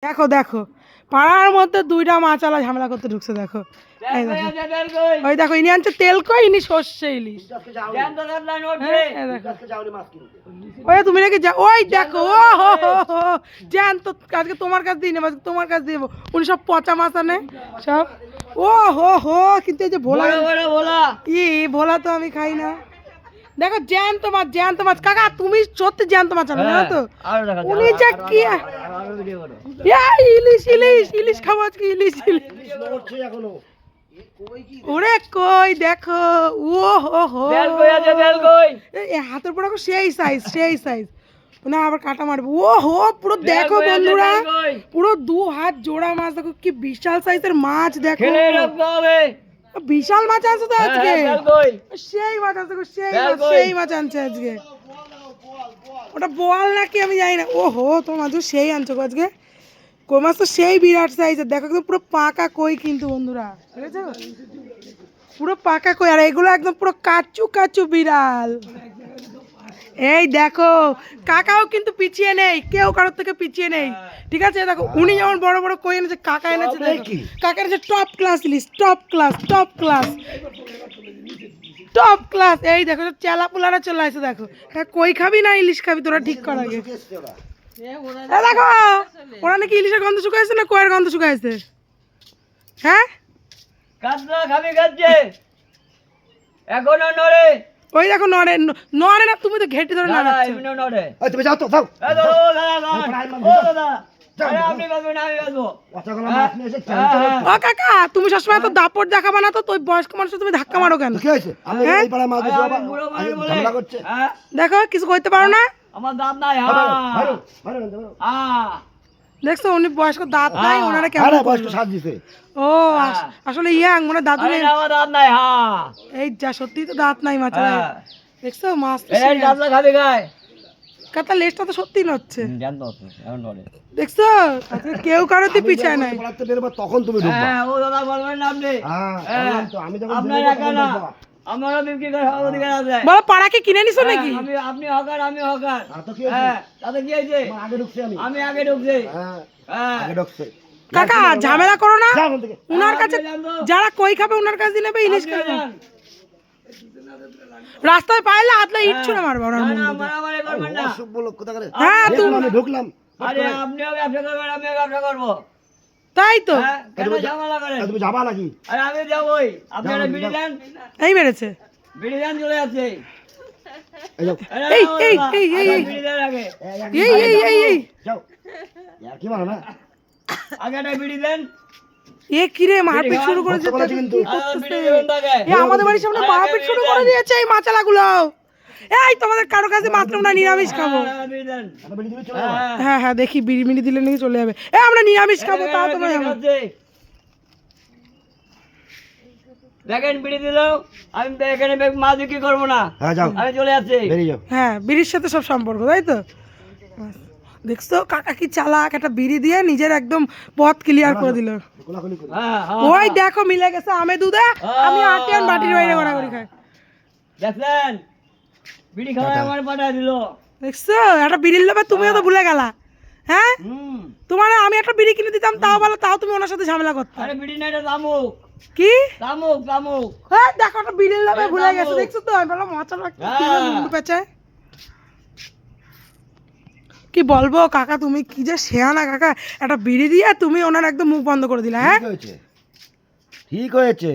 দেখো দেখো পাড়ার মধ্যে দুইটা মাছালা ঝামেলা করতে ঢুকছে। দেখো ওই দেখো ইনি আনছে তেল কই, ইনি সর্ষে ইলিশ। ওই তুমি নাকি ওই দেখো ও হো হো হো জ্যান্ত আজকে তোমার কাছ দিয়ে নেবো, তোমার কাছ দিয়ে উনি সব পচা মাছ আনে সব। ও হো হো কিন্তু এই যে ভোলা ই ভোলা তো আমি খাই না। দেখো জ্যান্ত মাছ, জ্যান্ত মাছ। কাকা তুমি সত্যি জ্যান্ত মাছ আনো না তো? উনি যা কি ইলিশ ইলিশ ইলিশ খাবো আজকে, ইলিশ ইলিশ। ওরে কই দেখো ও হো হো হাতের পর সেই সাইজ, সেই সাইজ না আবার কাটা মারবে। ও হো পুরো দেখো বন্ধুরা, পুরো 2 হাত জোড়া মাছ। দেখো কি বিশাল সাইজের মাছ, দেখো বিশাল মাছ আছে তো আজকে। সেই মাছ আছে, সেই মাছ আনছে আজকে। ওটা বোয়াল নাকি আমি জানি না। ও হো তোমার মাছ সেই আনছো আজকে। কই মাছ তো সেই বিরাট সাইজের। দেখো একদম পুরো পাকা কই কিন্তু বন্ধুরা, ঠিক আছে পুরো পাকা কই। আর এগুলো একদম পুরো কাচু কাচু বিড়াল। এই দেখো কাকাও কিন্তু পিছিয়ে নেই, কেউ কারোর থেকে পিছিয়ে নেই, ঠিক আছে। দেখো উনি যেমন বড় বড় কই এনেছে, কাকা এনেছে দেখো কাকা এনেছে টপ ক্লাস ইলিশ, top class top class top class. এই দেখো চেলা পুলারা চলে আসে। দেখো কই খাবি না ইলিশ খাবি তোরা ঠিক কর আগে। দেখো ওরা নাকি ইলিশের গন্ধ শুকাইছে না কয়ের গন্ধ শুকাইছে। হ্যাঁ ওই দেখো নড়ে নড়ে না, তুমি তো ঘেটে ধরে ও কাকা তুমি সবসময় তো দাপট দেখাবা না তো, তুই বয়স্ক মানুষ তুমি ধাক্কা মারো কেন? দেখো কিছু করতে পারো না, আমার দাঁত নাই। দেখছো উনি বয়স্ক দাঁত নাই, ওনারা কেমন বয়স্ক সাজ দিছে। ও আসলে ইয়াং মনে দাদু নেই, আমার দাঁত নাই। এই যা সত্যি তো দাঁত নাই মাছ। দেখছো মাছ খাবি গায় কাতা লেজটা তো সত্যি নড়ছে, দেখছো কেউ কারোর দিয়ে পিছায় নাই। তখন তুমি ও দাদা বলবেন না আপনি, আমি যখন আপনার একা না আমারও বিক্রি করে অধিকার আছে। বলো পাড়া কি কিনে নিছো নাকি? আপনি হকার আমি হকার। তাতে কি হয়েছে? আমি আগে ঢুকছি। কাকা ঝামেলা করো না, উনার কাছে যারা কই খাবে উনার কাছে দিয়ে নেবে, ইলিশ খাবে। রাস্তায় পাইলে আদলা ইট ছুঁড়ে মারবো। হ্যাঁ তুমি ঢুকলাম, আরে আপনিও ব্যবসা করবেন আমিও ব্যবসা করবো, তাই তো ঝামেলা করেন। তুমি যাবা নাকি? আরে আমি যাবোই, আপনি একটা বিড়ি দেন। এই মেরেছে বিড়ি দেন চলে যাচ্ছে। এই এই এই এই বিড়ি দেন আগে, এই এই এই এই যাও কি বলো না, আগে একটা বিড়ি দেন। এ কি রে মারপিট শুরু করেছে কিন্তু, এ আমাদের বাড়ির সামনে মারপিট শুরু করে দিয়েছে এই মাছালাগুলো। এই তোমাদের কারো কাছে মাত্র আমরা নিরামিষ খাবো। হ্যাঁ হ্যাঁ দেখি বিড়ি মিড়ি দিলে নাকি চলে যাবে। এ আমরা নিরামিষ খাবো তা তোমরা দেখেন বিড়ি দিল, আমি এখানে মাছ বিক্রি করবো না, আমি চলে যাচ্ছি। হ্যাঁ বিড়ির সাথে সব সম্পর্ক, তাই তো। দেখছো কাকা কি চালাক, একটা বিড়ি দিয়ে নিজের একদম পথ ক্লিয়ার করে দিল। ওই দেখো মিলে গেছে আমে দুধে, আমি আটিয়ান বাটির বাইরে ঘোরাঘুরি খাই। দেখলেন বিড়ি খাওয়া আমার পাঠায় দিল। দেখছো একটা বিড়ির লোভে তুমিও তো ভুলে গেলা। হ্যাঁ তোমার আমি একটা বিড়ি কিনে দিতাম তাও ভালো, তাও তুমি ওনার সাথে ঝামেলা করতে। আরে বিড়ি না এটা তামুক। কি তামুক? তামুক। হ্যাঁ দেখো একটা বিড়ির লোভে ভুলে গেছে, দেখছো তো। আমি বললাম মশলা পেঁচায় কি বলবো। কাকা তুমি কি যে শেয়ানা কাকা, একটা বিড়ি দিয়ে তুমি ওনার একদম মুখ বন্ধ করে দিলা। হ্যাঁ ঠিক হয়েছে।